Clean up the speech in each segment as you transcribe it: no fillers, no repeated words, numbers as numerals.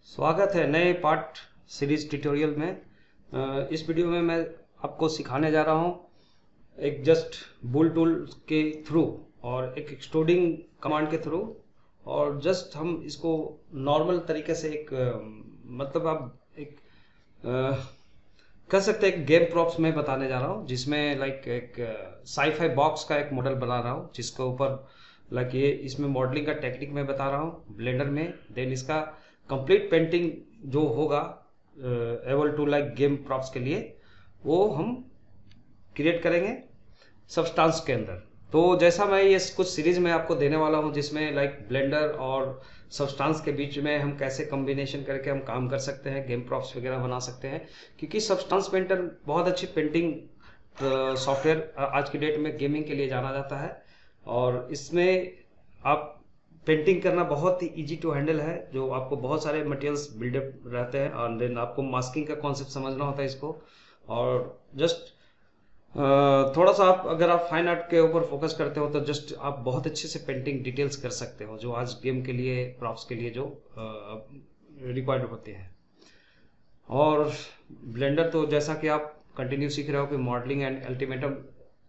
स्वागत है नए पार्ट सीरीज ट्यूटोरियल में। इस वीडियो में मैं आपको सिखाने जा रहा हूँ एक जस्ट बुल टूल के थ्रू और एक एक्सट्रूडिंग कमांड के थ्रू, और जस्ट हम इसको नॉर्मल तरीके से एक मतलब आप एक कह सकते हैं एक गेम प्रॉप्स में बताने जा रहा हूँ, जिसमें लाइक एक साईफाई बॉक्स का एक मॉडल बना रहा हूँ, जिसके ऊपर लाइक ये इसमें मॉडलिंग का टेक्निक मैं बता रहा हूँ ब्लेंडर में। देन इसका कंप्लीट पेंटिंग जो होगा able to like game props के लिए, वो हम क्रिएट करेंगे सब्सटेंस के अंदर। तो जैसा मैं ये कुछ सीरीज में आपको देने वाला हूँ, जिसमें लाइक ब्लेंडर और सब्सटेंस के बीच में हम कैसे कॉम्बिनेशन करके हम काम कर सकते हैं, गेम प्रॉप्स वगैरह बना सकते हैं। क्योंकि सब्सटेंस पेंटर बहुत अच्छी पेंटिंग सॉफ्टवेयर आज की डेट में गेमिंग के लिए जाना जाता है, और इसमें आप पेंटिंग करना बहुत ही इजी टू हैंडल है। जो आपको बहुत सारे मटेरियल्स बिल्डअप रहते हैं, और देन आपको मास्किंग का कॉन्सेप्ट समझना होता है इसको, और जस्ट थोड़ा सा आप अगर आप फाइन आर्ट के ऊपर फोकस करते हो तो जस्ट आप बहुत अच्छे से पेंटिंग डिटेल्स कर सकते हो, जो आज गेम के लिए प्रॉप्स के लिए जो रिक्वायर्ड होते हैं। और ब्लेंडर तो जैसा कि आप कंटिन्यू सीख रहे हो कि मॉडलिंग एंड अल्टीमेटम,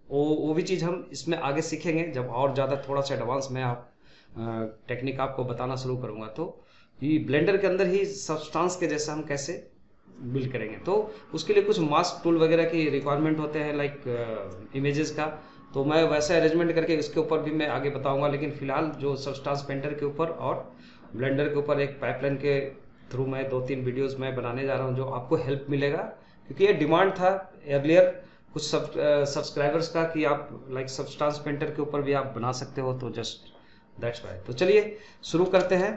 वो भी चीज़ हम इसमें आगे सीखेंगे जब और ज़्यादा थोड़ा सा एडवांस में आप टेक्निक आपको बताना शुरू करूँगा। तो ये ब्लेंडर के अंदर ही सब्सटेंस के जैसा हम कैसे बिल्ड करेंगे, तो उसके लिए कुछ मास्क टूल वगैरह की रिक्वायरमेंट होते हैं लाइक इमेजेस का। तो मैं वैसे अरेंजमेंट करके इसके ऊपर भी मैं आगे बताऊंगा, लेकिन फिलहाल जो सब्सटेंस पेंटर के ऊपर और ब्लेंडर के ऊपर एक पाइपलाइन के थ्रू मैं 2-3 वीडियोस मैं बनाने जा रहा हूँ, जो आपको हेल्प मिलेगा। क्योंकि ये डिमांड था अर्लियर कुछ सब्सक्राइबर्स का कि आप लाइक सब्सटेंस पेंटर के ऊपर भी आप बना सकते हो, तो जस्ट दैट्स वाई। तो चलिए शुरू करते हैं।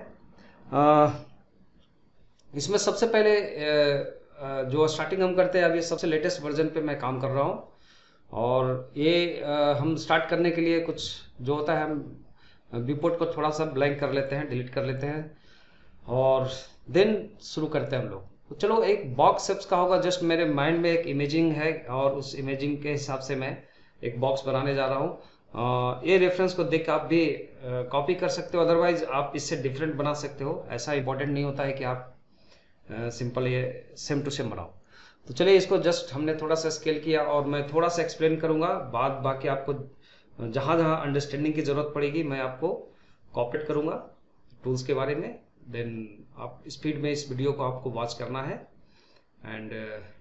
इसमें सबसे पहले जो स्टार्टिंग हम करते हैं, अब ये सबसे लेटेस्ट वर्जन पे मैं काम कर रहा हूँ, और ये हम स्टार्ट करने के लिए कुछ जो होता है, हम विपोर्ट को थोड़ा सा ब्लैंक कर लेते हैं, डिलीट कर लेते हैं, और देन शुरू करते हैं हम लोग। तो चलो, एक बॉक्स शेप्स का होगा। जस्ट मेरे माइंड में एक इमेजिंग है, और उस इमेजिंग के हिसाब से मैं एक बॉक्स बनाने जा रहा हूँ। ये रेफरेंस को देख आप भी कॉपी कर सकते हो, अदरवाइज आप इससे डिफरेंट बना सकते हो। ऐसा इंपॉर्टेंट नहीं होता है कि आप सिंपल ये सेम टू सेम बनाओ। तो चलिए, इसको जस्ट हमने थोड़ा सा स्केल किया, और मैं थोड़ा सा एक्सप्लेन करूंगा, बाकी आपको जहाँ जहाँ अंडरस्टैंडिंग की जरूरत पड़ेगी मैं आपको कॉपरेट करूंगा टूल्स के बारे में। देन आप स्पीड में इस वीडियो को आपको वॉच करना है एंड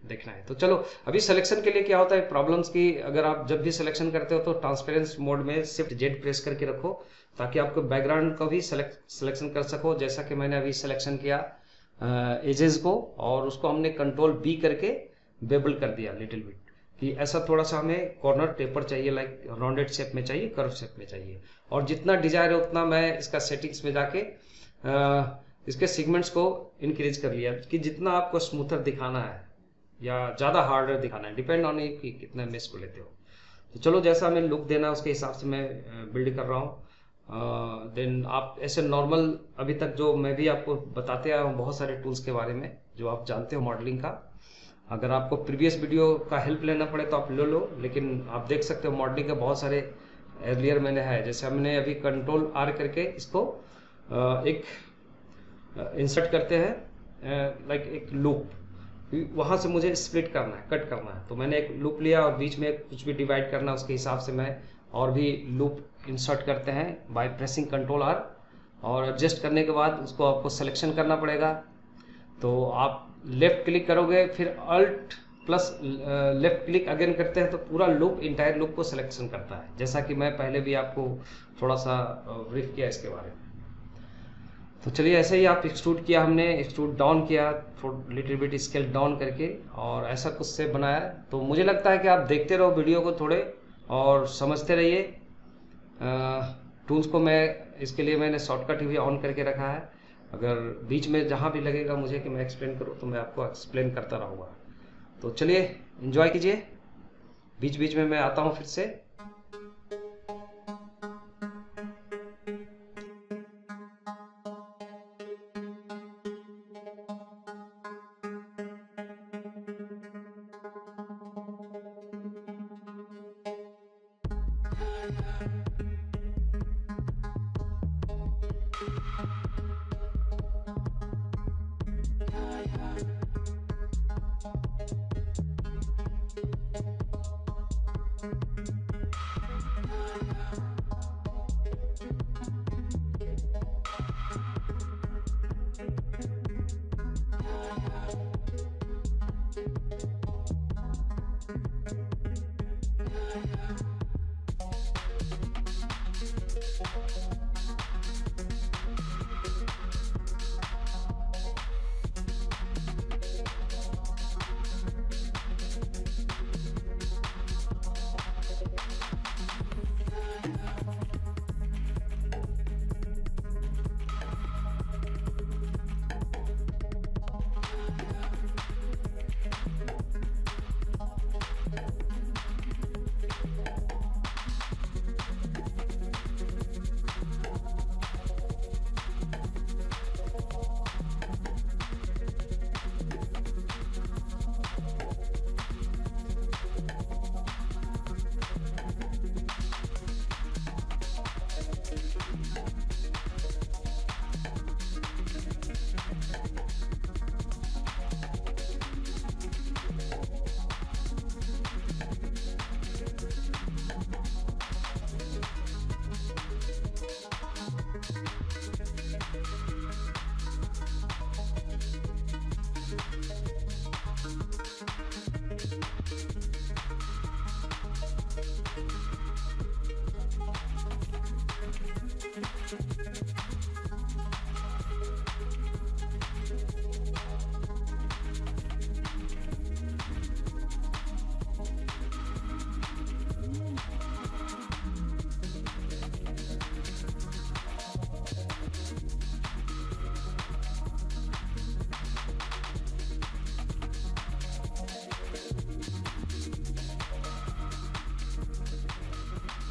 देखना है। तो चलो, अभी सिलेक्शन के लिए क्या होता है प्रॉब्लम्स की, अगर आप जब भी सिलेक्शन करते हो तो ट्रांसपेरेंस मोड में शिफ्ट जेड प्रेस करके रखो, ताकि आपको बैकग्राउंड को भी सिलेक्शन कर सको। जैसा कि मैंने अभी सिलेक्शन किया एजेस को, और उसको हमने कंट्रोल बी करके बेबल कर दिया लिटिल बिट, कि ऐसा थोड़ा सा हमें कॉर्नर टेपर चाहिए, लाइक राउंडेड शेप में चाहिए, कर्व शेप में चाहिए। और जितना डिजायर है उतना मैं इसका सेटिंग्स में जाके इसके सेगमेंट्स को इंक्रीज कर लिया, कि जितना आपको स्मूथर दिखाना है या ज़्यादा हार्डर दिखाना है, डिपेंड ऑन कि कितने मेस को लेते हो। तो चलो, जैसा हमें लुक देना है उसके हिसाब से मैं बिल्ड कर रहा हूँ। देन आप ऐसे नॉर्मल, अभी तक जो मैं भी आपको बताते आया हूँ बहुत सारे टूल्स के बारे में जो आप जानते हो मॉडलिंग का। अगर आपको प्रीवियस वीडियो का हेल्प लेना पड़े तो आप ले लो, लेकिन आप देख सकते हो मॉडलिंग के बहुत सारे अर्लियर मैंने है। जैसे हमने अभी कंट्रोल आर करके इसको एक इंसर्ट करते हैं, लाइक एक लूप, वहां से मुझे स्प्लिट करना है, कट करना है, तो मैंने एक लूप लिया और बीच में कुछ भी डिवाइड करना है, उसके हिसाब से मैं और भी लूप इंसर्ट करते हैं बाय प्रेसिंग कंट्रोल आर। और एडजस्ट करने के बाद उसको आपको सिलेक्शन करना पड़ेगा। तो आप लेफ्ट क्लिक करोगे, फिर alt plus left click again करते हैं, तो पूरा लूप, इंटायर लूप को सिलेक्शन करता है, जैसा कि मैं पहले भी आपको थोड़ा सा ब्रीफ किया इसके बारे में। तो चलिए, ऐसे ही आप एक्सट्रूड किया, हमने एक्सट्रूड डाउन किया, थोड़ा लिटिल बिट स्केल डाउन करके, और ऐसा कुछ से बनाया। तो मुझे लगता है कि आप देखते रहो वीडियो को थोड़े और समझते रहिए। टूल्स को मैं इसके लिए मैंने शॉर्टकट भी ऑन करके रखा है, अगर बीच में जहाँ भी लगेगा मुझे कि मैं एक्सप्लेन करूँ तो मैं आपको एक्सप्लेन करता रहूँगा। तो चलिए, एंजॉय कीजिए, बीच बीच में मैं आता हूँ फिर से।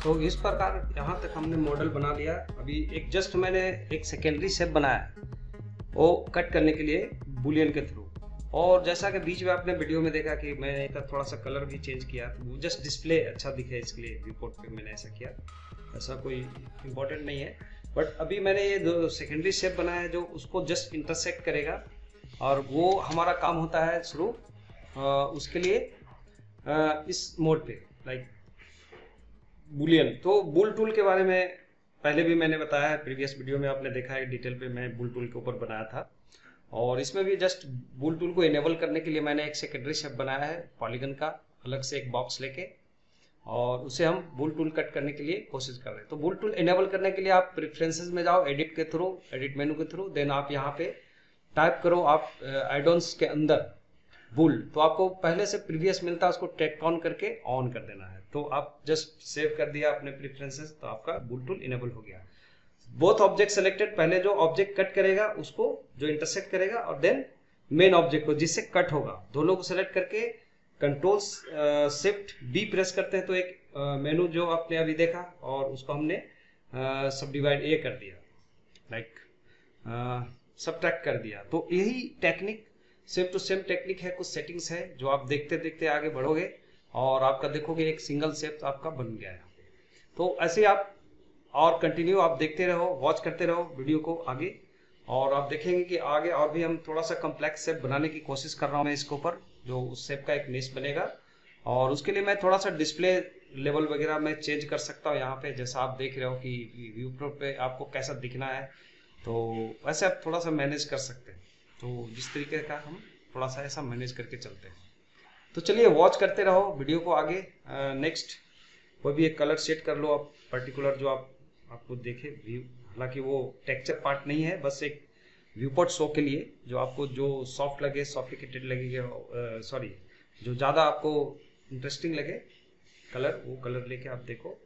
तो इस प्रकार यहाँ तक हमने मॉडल बना लिया। अभी एक जस्ट मैंने एक सेकेंडरी शेप बनाया वो कट करने के लिए बुलियन के थ्रू। और जैसा कि बीच में आपने वीडियो में देखा कि मैंने इधर थोड़ा सा कलर भी चेंज किया, तो जस्ट डिस्प्ले अच्छा दिखे इसके लिए व्यू पोर्ट पे मैंने ऐसा किया। ऐसा कोई इम्पोर्टेंट नहीं है, बट अभी मैंने ये जो सेकेंडरी शेप बनाया है जो उसको जस्ट इंटरसेक्ट करेगा, और वो हमारा काम होता है शुरू उसके लिए इस मोड पे लाइक बुलियन। तो बुल टूल के बारे में पहले भी मैंने बताया है, प्रीवियस वीडियो में आपने देखा है डिटेल पे मैं बुल टूल के ऊपर बनाया था। और इसमें भी जस्ट बुल टूल को इनेबल करने के लिए मैंने एक सेकेंडरी शेप बनाया है पॉलीगन का, अलग से एक बॉक्स लेके, और उसे हम बुल टूल कट करने के लिए कोशिश कर रहे हैं। तो बुल टूल इनेबल करने के लिए आप प्रेफरेंसेस में जाओ, एडिट के थ्रू, एडिट मेनू के थ्रू, देन आप यहाँ पे टाइप करो आप एडॉन्स के अंदर बुल। तो आपको पहले से प्रीवियस मिलता है, उसको टेक ऑन करके ऑन कर देना है। तो आप जस्ट सेव कर दिया अपने प्रेफरेंसेस, तो आपका बुल टूल इनेबल हो गया। बोथ ऑब्जेक्ट सेलेक्टेड, पहले जो ऑब्जेक्ट कट करेगा उसको जो इंटरसेक्ट करेगा, और देन मेन ऑब्जेक्ट को जिससे कट होगा, दोनों को सेलेक्ट करके कंट्रोल शिफ्ट बी प्रेस करते हैं तो एक मेनू जो आपने अभी देखा, और उसको हमने सब डिवाइड ए कर दिया, लाइक सबट्रैक्ट कर दिया। तो यही technique same to same technique है, कुछ सेटिंग्स है जो आप देखते देखते आगे बढ़ोगे और आपका देखोगे एक सिंगल शेप आपका बन गया है। तो ऐसे आप और कंटिन्यू आप देखते रहो, वॉच करते रहो वीडियो को आगे, और आप देखेंगे कि आगे और भी हम थोड़ा सा कम्प्लेक्स शेप बनाने की कोशिश कर रहा हूँ मैं इसके ऊपर, जो उस शेप का एक मेश बनेगा। और उसके लिए मैं थोड़ा सा डिस्प्ले लेवल वगैरह मैं चेंज कर सकता हूँ यहाँ पे, जैसा आप देख रहे हो कि व्यू प्रोट पे आपको कैसा दिखना है, तो वैसे आप थोड़ा सा मैनेज कर सकते हैं। तो जिस तरीके का हम थोड़ा सा ऐसा मैनेज करके चलते हैं। तो चलिए वॉच करते रहो वीडियो को आगे। नेक्स्ट कोई भी एक कलर सेट कर लो आप पर्टिकुलर, जो आपको देखे व्यू, हालांकि वो टेक्सचर पार्ट नहीं है, बस एक व्यू पोर्ट शो के लिए, जो आपको जो सॉफ्ट लगे, सॉफ्टिकेटेड लगेगा, सॉरी जो ज़्यादा आपको इंटरेस्टिंग लगे कलर, वो कलर लेके आप देखो,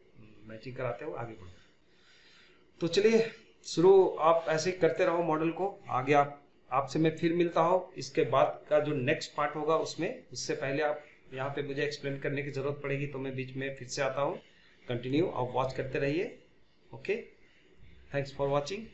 मैचिंग कराते हो, आगे बढ़ो। तो चलिए शुरू आप ऐसे ही करते रहो मॉडल को आगे। आपसे मैं फिर मिलता हूँ इसके बाद का जो नेक्स्ट पार्ट होगा उसमें। उससे पहले आप यहाँ पे मुझे एक्सप्लेन करने की जरूरत पड़ेगी, तो मैं बीच में फिर से आता हूँ। कंटिन्यू आप वॉच करते रहिए। Okay, thanks for watching.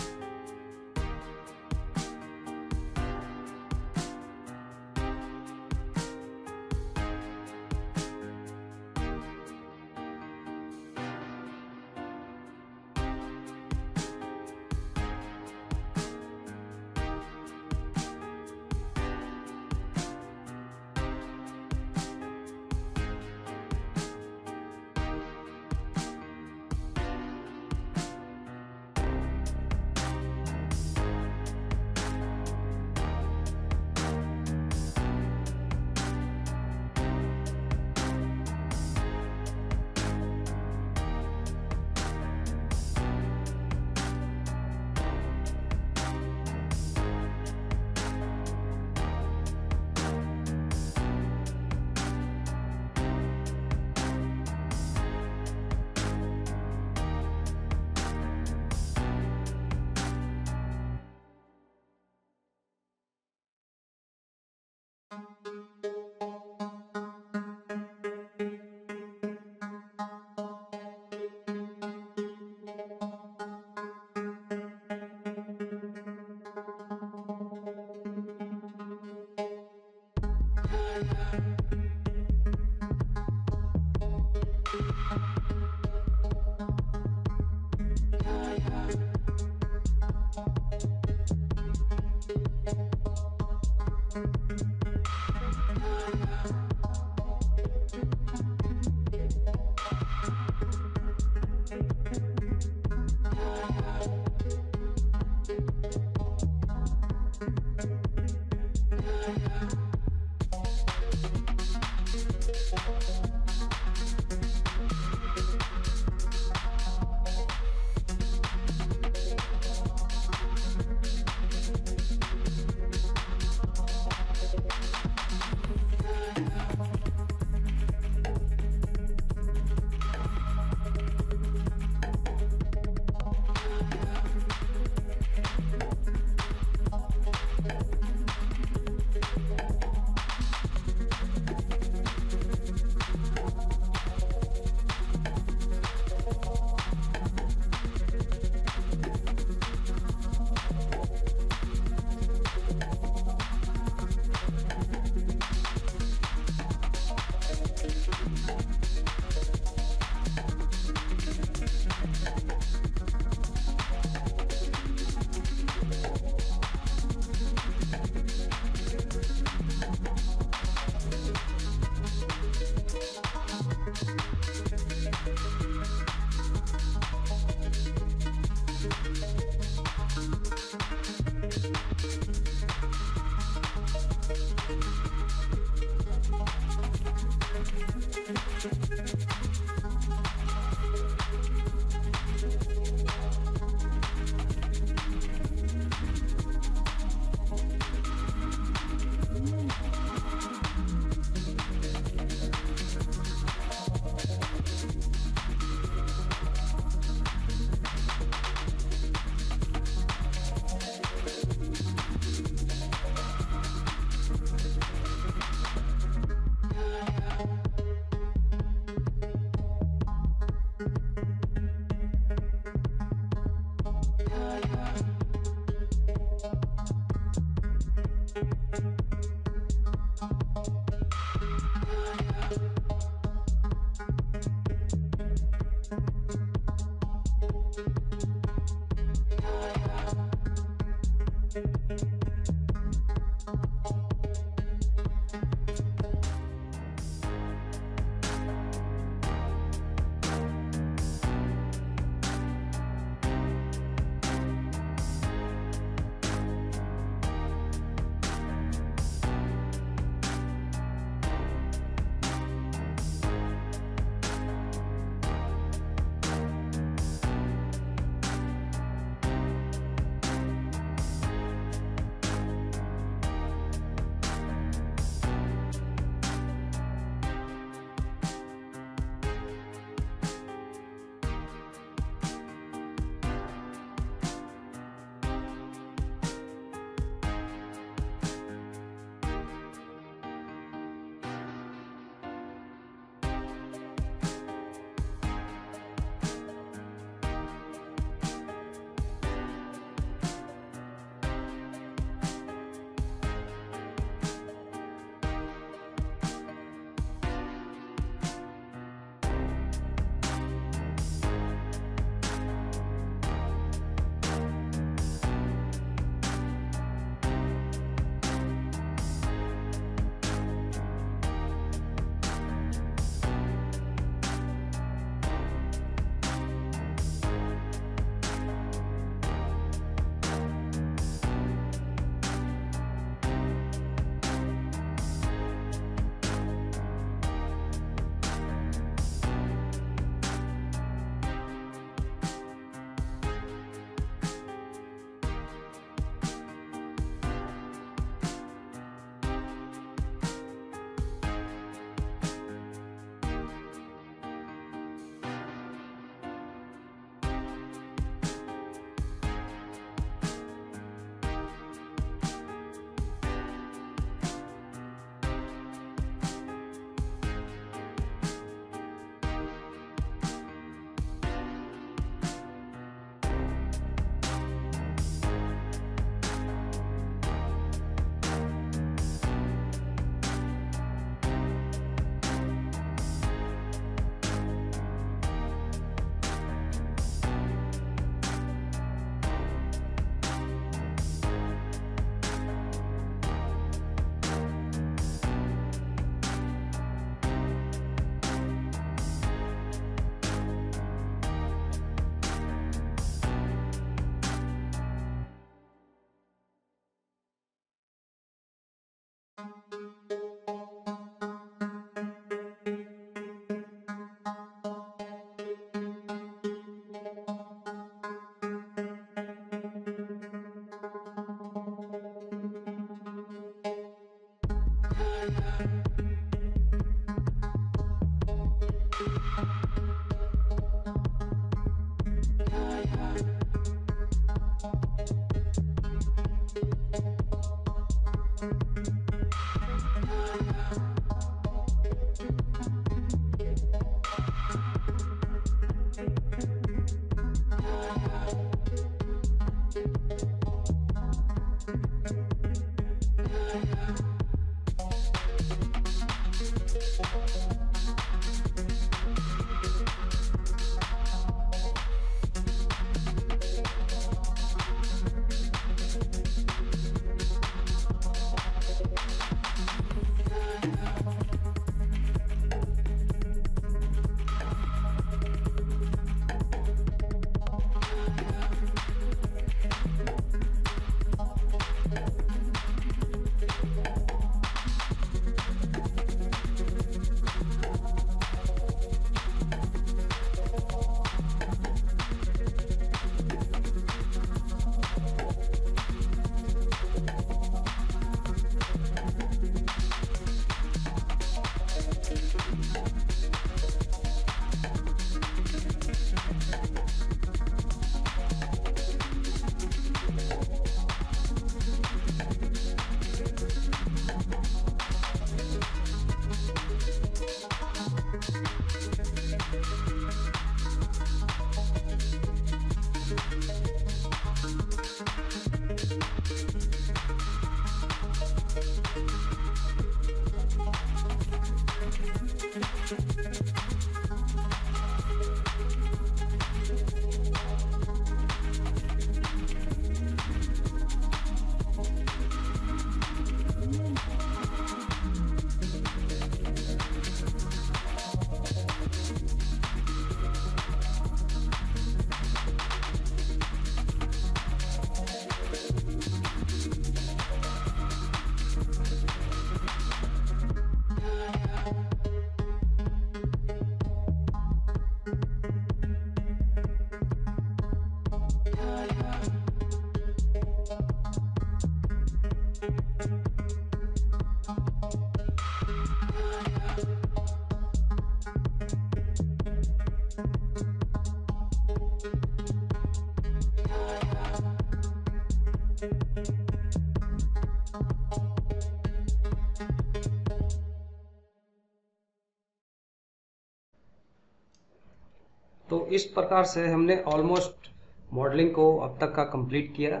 तो इस प्रकार से हमने ऑलमोस्ट मॉडलिंग को अब तक का कंप्लीट किया।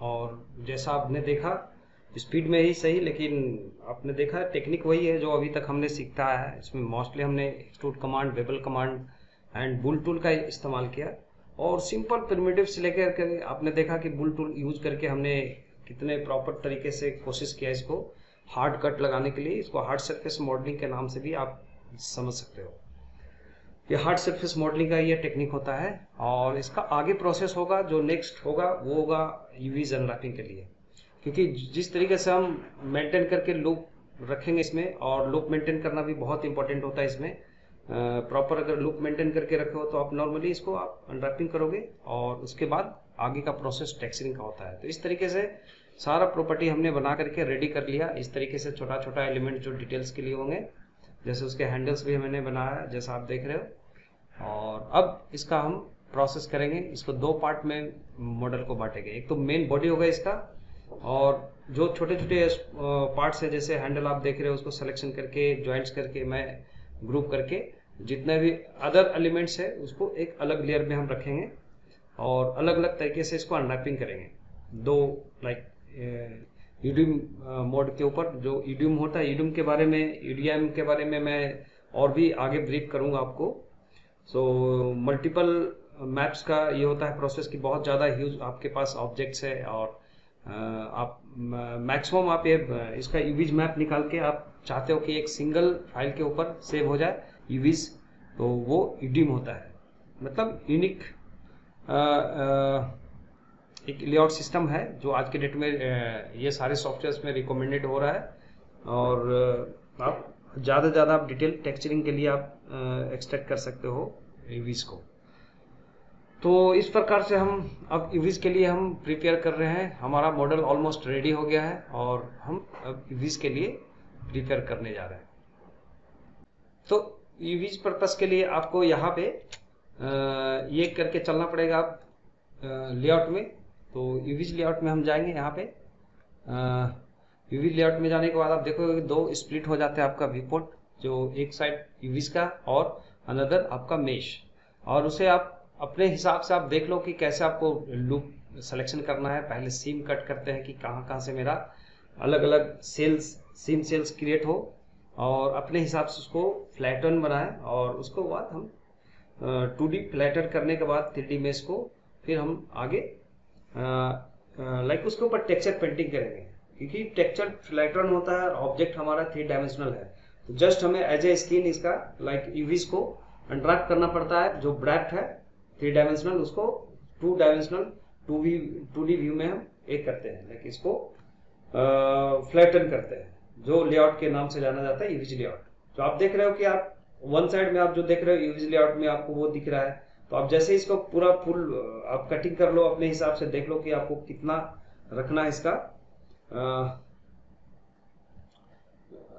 और जैसा आपने देखा, स्पीड में ही सही, लेकिन आपने देखा टेक्निक वही है जो अभी तक हमने सीखता है। इसमें मोस्टली हमने extrude command, bevel command and bull tool का इस्तेमाल किया। और सिंपल प्रिमिटिव से लेकर के आपने देखा कि बुल टूल यूज करके हमने कितने प्रॉपर तरीके से कोशिश किया इसको हार्ड कट लगाने के लिए। इसको हार्ड सरफेस मॉडलिंग के नाम से भी आप समझ सकते हो। ये हार्ड सरफेस मॉडलिंग का ये टेक्निक होता है। और इसका आगे प्रोसेस होगा, जो नेक्स्ट होगा वो होगा यूवीज अनरैपिंग के लिए। क्योंकि जिस तरीके से हम मेंटेन करके लूप रखेंगे इसमें, और लूप मेंटेन करना भी बहुत इंपॉर्टेंट होता है इसमें। प्रॉपर अगर लूप मेंटेन करके रखे हो तो आप नॉर्मली इसको आप अनरैपिंग करोगे और उसके बाद आगे का प्रोसेस टेक्सचरिंग का होता है। तो इस तरीके से सारा प्रॉपर्टी हमने बना करके रेडी कर लिया। इस तरीके से छोटा छोटा एलिमेंट जो डिटेल्स के लिए होंगे, जैसे उसके हैंडल्स भी मैंने बनाया जैसा आप देख रहे हो। और अब इसका हम प्रोसेस करेंगे। इसको दो पार्ट में मॉडल को बांटेंगे। एक तो मेन बॉडी होगा इसका, और जो छोटे छोटे पार्ट्स है जैसे हैंडल आप देख रहे हो, उसको सिलेक्शन करके जॉइंट्स करके मैं ग्रुप करके जितने भी अदर एलिमेंट्स है उसको एक अलग लेयर में हम रखेंगे और अलग अलग तरीके से इसको अनरैपिंग करेंगे। दो लाइक ईडीएम मोड के ऊपर जो ईडीएम होता है, ईडीएम के बारे में, ईडीएम के बारे में मैं और भी आगे ब्रीफ करूंगा आपको। सो मल्टीपल मैप्स का ये होता है प्रोसेस की बहुत ज़्यादा ह्यूज आपके पास ऑब्जेक्ट्स है, और आप मैक्सिमम आप ये इसका यूवीज मैप निकाल के आप चाहते हो कि एक सिंगल फाइल के ऊपर सेव हो जाए यूवीज, तो वो ईडीएम होता है। मतलब यूनिक एक लेआउट सिस्टम है जो आज के डेट में ये सारे सॉफ्टवेयर्स में रिकमेंडेड हो रहा है। और आप ज़्यादा से ज़्यादा आप डिटेल टेक्सचरिंग के लिए आप एक्सट्रैक्ट कर सकते हो यूवीज को। तो इस प्रकार से हम अब यूवीज के लिए हम प्रिपेयर कर रहे हैं। हमारा मॉडल ऑलमोस्ट रेडी हो गया है और हम अब यूवीज के लिए प्रिपेयर करने जा रहे हैं। तो यूवीज पर्पस के लिए आपको यहाँ पे ये करके चलना पड़ेगा आप लेआउट में। तो यूवीज लेआउट में हम जाएंगे। यहाँ पे यूवी लेआउट में जाने के बाद आप देखोगे कि दो स्प्लिट हो जाते हैं आपका व्यूपोर्ट, जो एक साइड यूवीज का और अनदर आपका मेश। और उसे आप अपने हिसाब से आप देख लो कि कैसे आपको लूप सिलेक्शन करना है। पहले सीम कट करते हैं कि कहाँ कहाँ से मेरा अलग अलग सीम सेल्स क्रिएट हो, और अपने हिसाब से उसको फ्लैटन बनाएं। और उसको बाद हम 2D फ्लैटर करने के बाद 3D मेश को फिर हम आगे लाइक उसके ऊपर टेक्सचर पेंटिंग करेंगे, क्योंकि टेक्सचर फ्लैटन होता है और ऑब्जेक्ट हमारा 3 डायमेंशनल है। तो जस्ट हमें एज ए स्किन इसका लाइक यूवीज को अट्रैक्ट करना पड़ता है। जो ब्रैक्ट है 3 डायमेंशनल, उसको 2 डायमेंशनल 2D व्यू में हम एक करते हैं, लाइक इसको फ्लैटन करते हैं, जो लेआउट के नाम से जाना जाता है यूवीज लेआउट। तो आप देख रहे हो कि आप वन साइड में आप जो देख रहे हो यूवीज लेआउट में आपको वो दिख रहा है। तो आप जैसे इसको पूरा फुल आप कटिंग कर लो अपने हिसाब से, देख लो कि आपको कितना रखना है इसका,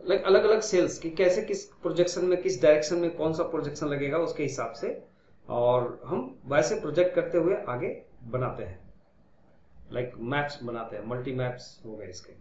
लाइक अलग अलग सेल्स कि कैसे किस प्रोजेक्शन में किस डायरेक्शन में कौन सा प्रोजेक्शन लगेगा उसके हिसाब से, और हम वैसे प्रोजेक्ट करते हुए आगे बनाते हैं, लाइक मैप्स बनाते हैं, मल्टी मैप्स हो गए इसके।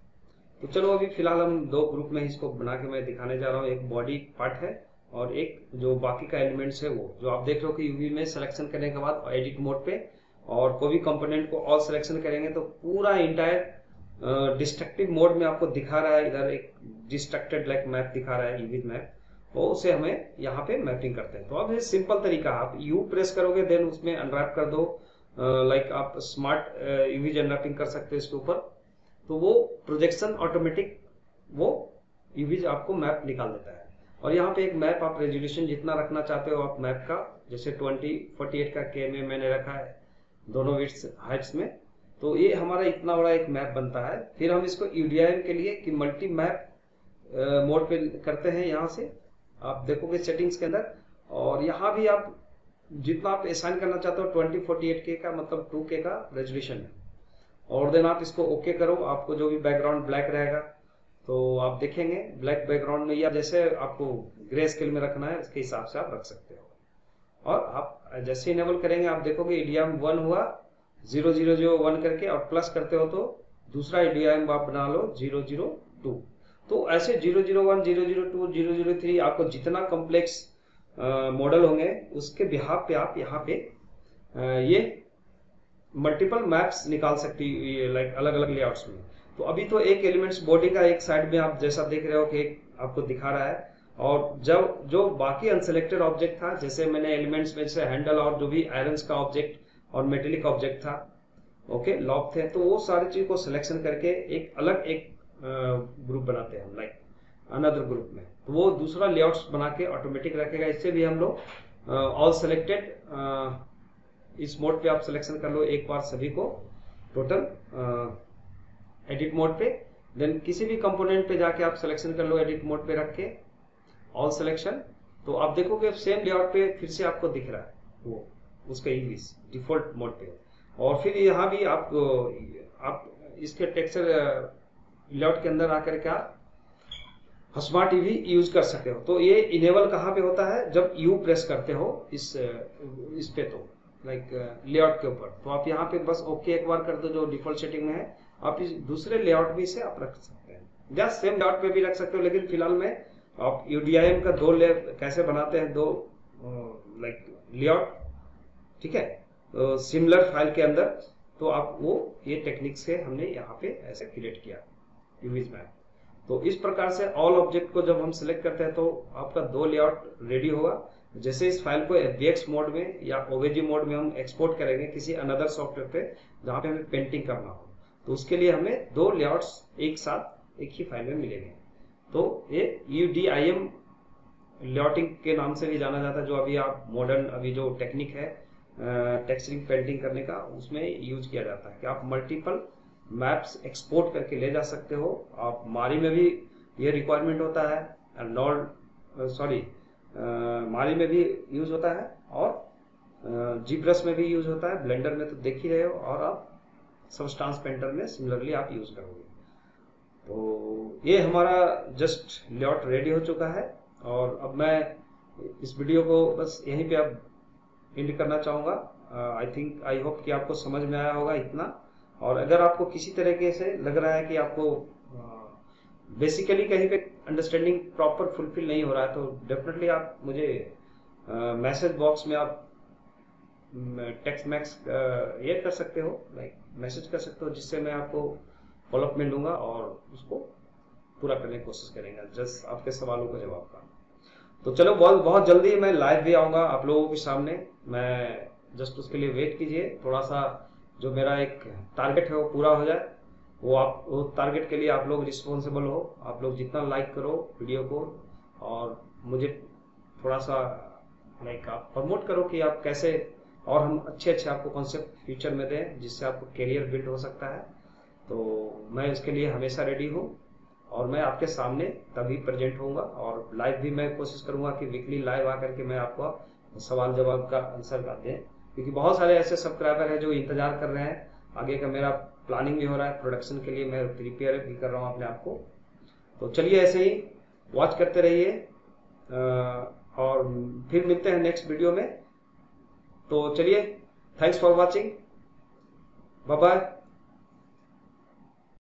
तो चलो अभी फिलहाल हम दो ग्रुप में इसको बना के मैं दिखाने जा रहा हूँ। एक बॉडी पार्ट है और एक जो बाकी का एलिमेंट्स है, वो जो आप देख रहे हो कि यूवी में सिलेक्शन करने के बाद एडिट मोड पे और कोई भी कंपोनेंट को ऑल सिलेक्शन करेंगे तो पूरा इंटायर डिस्ट्रक्टिव मोड में आपको दिखा रहा है। इधर एक डिस्ट्रक्टेड लाइक मैप दिखा रहा है यूवी मैप, वो उसे हमें यहाँ पे मैपिंग करते हैं। तो अब ये सिंपल तरीका, आप यू प्रेस करोगे देन उसमें अनरैप कर दो, लाइक आप स्मार्ट यूवी अनरैपिंग कर सकते हो इसके ऊपर। तो वो प्रोजेक्शन ऑटोमेटिक वो यूवीज आपको मैप निकाल देता है। और यहाँ पे एक मैप आप रेजोल्यूशन जितना रखना चाहते हो आप मैप का, जैसे 2048 का के में मैंने रखा है दोनों विड्थ हाइट्स में। तो ये हमारा इतना बड़ा एक मैप बनता है। फिर हम इसको यूडीआईएम के लिए कि मल्टी मैप मोड पे करते हैं। यहाँ से आप देखोगे सेटिंग्स के अंदर, और यहाँ भी आप जितना आप असाइन करना चाहते हो 2048K का मतलब 2K का रेजोल्यूशन है। और देन आप इसको ओके करो। आपको जो भी बैकग्राउंड ब्लैक रहेगा तो आप देखेंगे ब्लैक बैकग्राउंड में, या जैसे आपको ग्रे स्केल में रखना है उसके हिसाब से आप रख सकते हो। और आप जैसे इनेबल करेंगे आप देखोगे ईडीएम 1 हुआ 0001 करके, और प्लस करते हो तो दूसरा ईडीएम आप बना लो 002। तो ऐसे 001 002 003 आपको जितना कॉम्प्लेक्स मॉडल होंगे उसके बिहाफ पे आप यहाँ पे ये मल्टीपल मैप्स निकाल सकती है, लाइक अलग अलग लेआउट्स में। तो अभी तो एक एलिमेंट्स बॉडी का एक साइड में आप जैसा देख रहे हो कि एक आपको दिखा रहा है, और जब जो बाकी अनसेलेक्टेड ऑब्जेक्ट था, जैसे मैंने एलिमेंट्स में से हैंडल और जो भी आयरन्स का ऑब्जेक्ट और मेटेलिक ऑब्जेक्ट था, ओके लॉक थे, तो वो सारी चीज को सिलेक्शन करके एक अलग एक ग्रुप बनाते हैं हम, लाइक अनदर ग्रुप में। तो वो दूसरा लेआउट्स बना के ऑटोमेटिक रखेगा। इससे भी हम लोग ऑल सेलेक्टेड इस मोड पे आप सिलेक्शन कर लो एक बार सभी को टोटल एडिट मोड पे, देन किसी भी कंपोनेंट पे जाके आप सिलेक्शन कर लो एडिट मोड पे रख के ऑल सिलेक्शन। तो आप देखोगे सेम लेआउट पे फिर से आपको दिख रहा है वो उसका इंग्लिश डिफॉल्ट मोड पे। और फिर यहाँ भी आप इसके टेक्सचर लेआउट के अंदर आकर के आप स्मार्ट यूवी यूज कर सकते हो। तो ये इनेबल कहाँ पे होता है, जब यू प्रेस करते हो इस पे, तो लाइक लेआउट के ऊपर। तो आप यहाँ पे बस ओके एक बार कर दो जो डिफॉल्ट सेटिंग में है। आप इस दूसरे लेआउट भी से आप रख सकते हैं, या सेम लेआउट पे भी रख सकते हो, लेकिन फिलहाल में आप यूडीआईएम का दो लेयर कैसे बनाते हैं, दो लाइक लेआउट, ठीक है, सिमिलर फाइल के अंदर। तो आप वो ये टेक्निक से हमने यहाँ पे ऐसे क्रिएट किया यूवीज मैप। तो इस प्रकार से ऑल ऑब्जेक्ट को जब हम सिलेक्ट करते हैं तो आपका दो लेआउट रेडी होगा। जैसे इस फाइल को FBX मोड में या OVG मोड में हम एक्सपोर्ट करेंगे किसी अनदर सॉफ्टवेयर पे जहाँ पे हमें पेंटिंग करना हो, तो उसके लिए हमें दो लेआउट्स एक साथ एक ही फाइल में मिलेंगे। तो ये UDIM लेआउटिंग के नाम से भी जाना जाता है, जो अभी आप मॉडर्न अभी जो टेक्निक है टेक्सचरिंग पेंटिंग करने का, उसमें यूज किया जाता है कि आप मल्टीपल मैप्स एक्सपोर्ट करके ले जा सकते हो। आप मारी में भी ये रिक्वायरमेंट होता है। नॉर्ड सॉरी मारी में भी यूज होता है और जी ब्रश में भी यूज होता है, ब्लेंडर में तो देख ही रहे हो, और आप सबस्टांस पेंटर में सिमिलरली आप यूज करोगे। तो ये हमारा जस्ट लेआउट रेडी हो चुका है, और अब मैं इस वीडियो को बस यहीं पे अब एंड करना चाहूँगा। आई होप कि आपको समझ में आया होगा इतना। और अगर आपको किसी तरीके से लग रहा है कि आपको बेसिकली कहीं पे अंडरस्टैंडिंग प्रॉपर फुलफिल नहीं हो रहा है, तो डेफिनेटली आप मुझे मैसेज बॉक्स में आप टेक्स्ट मैक्स ये कर सकते हो, लाइक मैसेज कर सकते हो, जिससे मैं आपको फॉलोअप में लूँगा और उसको पूरा करने की कोशिश करेंगे, जस्ट आपके सवालों का जवाब का। तो चलो बहुत जल्दी मैं लाइव भी आऊँगा आप लोगों के सामने। मैं जस्ट उसके लिए वेट कीजिए, थोड़ा सा जो मेरा एक टारगेट है वो पूरा हो जाए। वो टारगेट के लिए आप लोग रिस्पॉन्सिबल हो, आप लोग जितना लाइक करो वीडियो को, और मुझे थोड़ा सा लाइक आप प्रमोट करो कि आप कैसे और हम अच्छे आपको कॉन्सेप्ट फ्यूचर में दें, जिससे आपको करियर बिल्ड हो सकता है। तो मैं इसके लिए हमेशा रेडी हूँ, और मैं आपके सामने तभी प्रेजेंट होऊंगा, और लाइव भी मैं कोशिश करूंगा कि वीकली लाइव आकर के मैं आपको सवाल जवाब का आंसर कर दें, क्योंकि बहुत सारे ऐसे सब्सक्राइबर हैं जो इंतजार कर रहे हैं। आगे का मेरा प्लानिंग भी हो रहा है, प्रोडक्शन के लिए मैं प्रिपेयर भी कर रहा हूँ अपने आप को। तो चलिए ऐसे ही वॉच करते रहिए, और फिर मिलते हैं नेक्स्ट वीडियो में। तो चलिए, thanks for watching, bye bye.